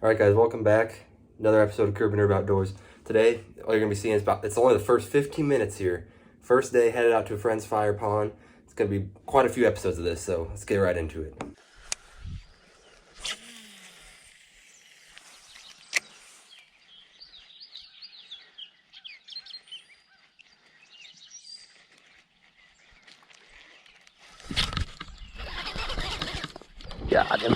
Alright guys, welcome back. Another episode of Curb and Herb Outdoors. Today, all you're going to be seeing is it's only the first 15 minutes here. First day, headed out to a friend's fire pond. It's going to be quite a few episodes of this, so let's get right into it. Got him.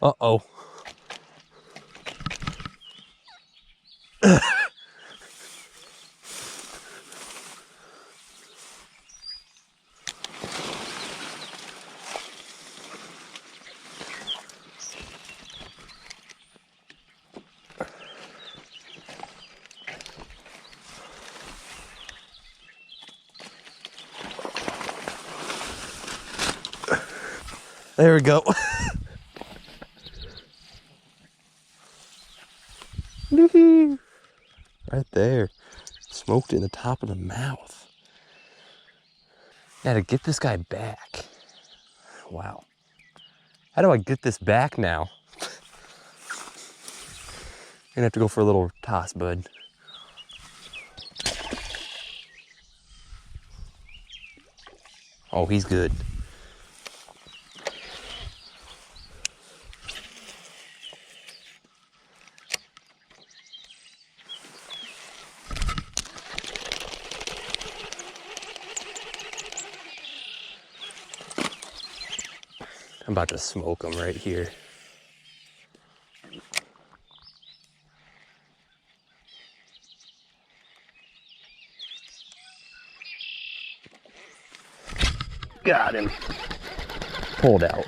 Uh-oh. There we go. Right there. Smoked in the top of the mouth. Gotta get this guy back. Wow. How do I get this back now? Gonna have to go for a little toss, bud. Oh, he's good. I'm about to smoke him right here. Got him. Pulled out.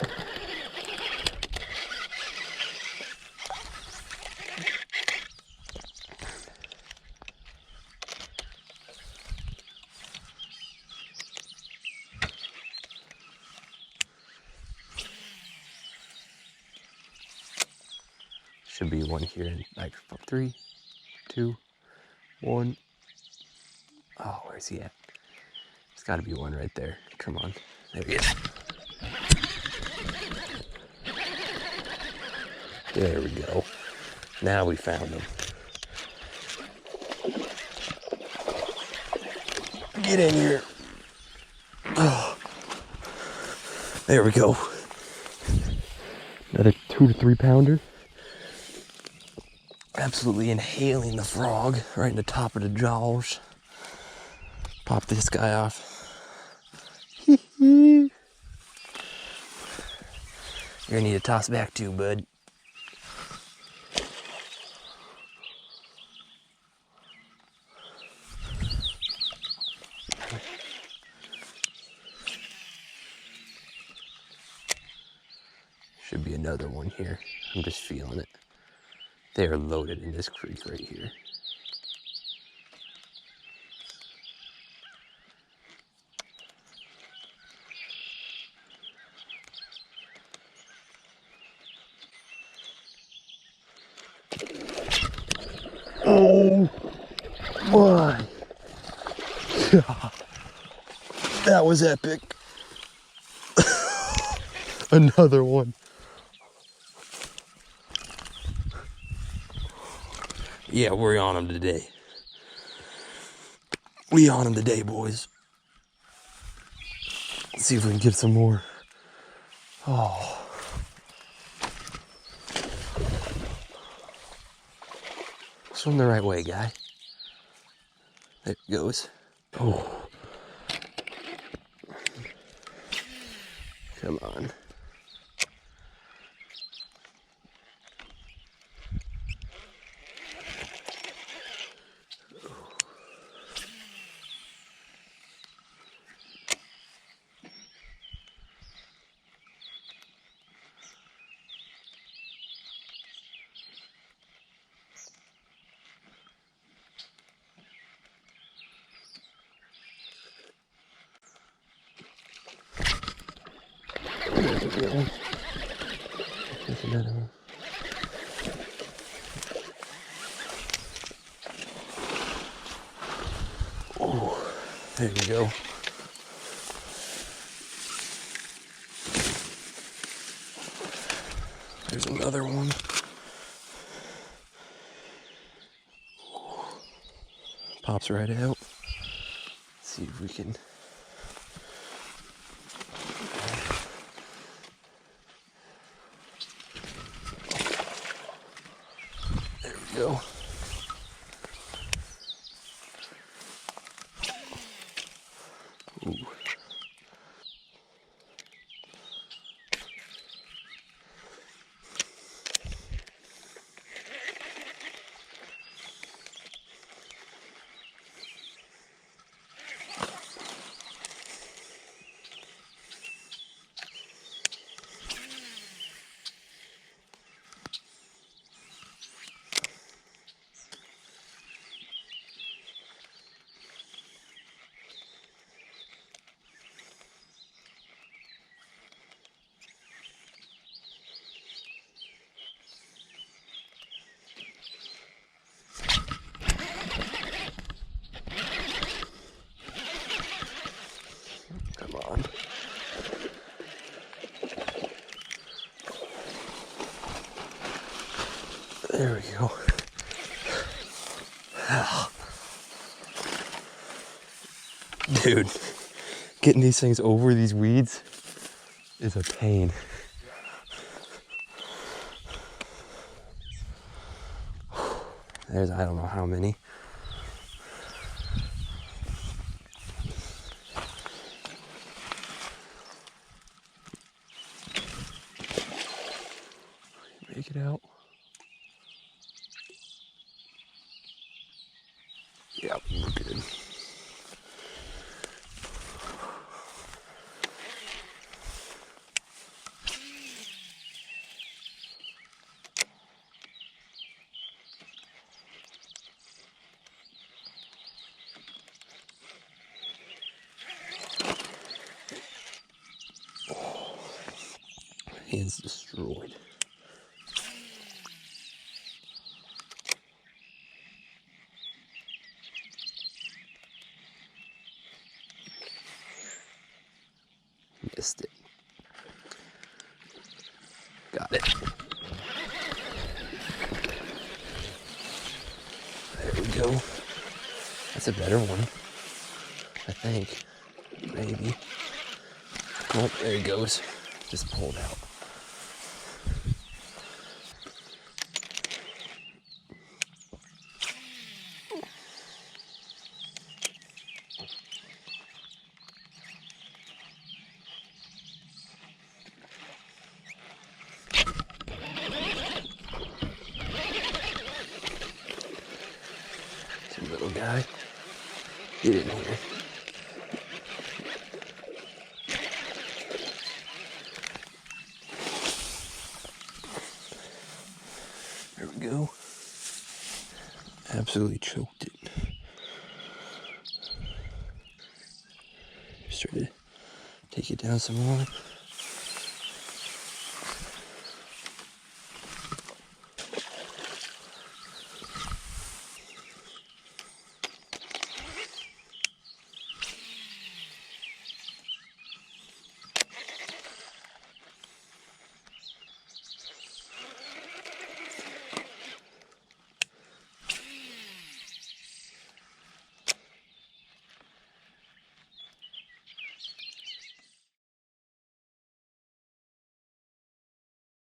Should be one here in like 3, 2, 1. Oh, where's he at? There's gotta be one right there. Come on. There he is. There we go. Now we found him. Get in here. Oh. There we go. Another 2 to 3 pounder. Absolutely inhaling the frog right in the top of the jaws. Pop this guy off. You're gonna need to toss back too, bud. Should be another one here. I'm just feeling it. They are loaded in this creek right here. Oh my God. That was epic. Another one. Yeah, we're on them today. We on them today, boys. Let's see if we can get some more. Oh. Swim the right way, guy. There it goes. Oh. Come on. There's another one. There we go. There's another one. Pops right out. Let's see if we can. There we go. Ooh. Come on. There we go. Dude, getting these things over these weeds is a pain. There's I don't know how many. Make it out. Yeah, we're good. Hand's destroyed. Missed it. Got it. There we go. That's a better one, I think. Maybe. Oh, there he goes. Just pulled out. Some little guy. Get in here. There we go. Absolutely choked it. Just try to take it down some more.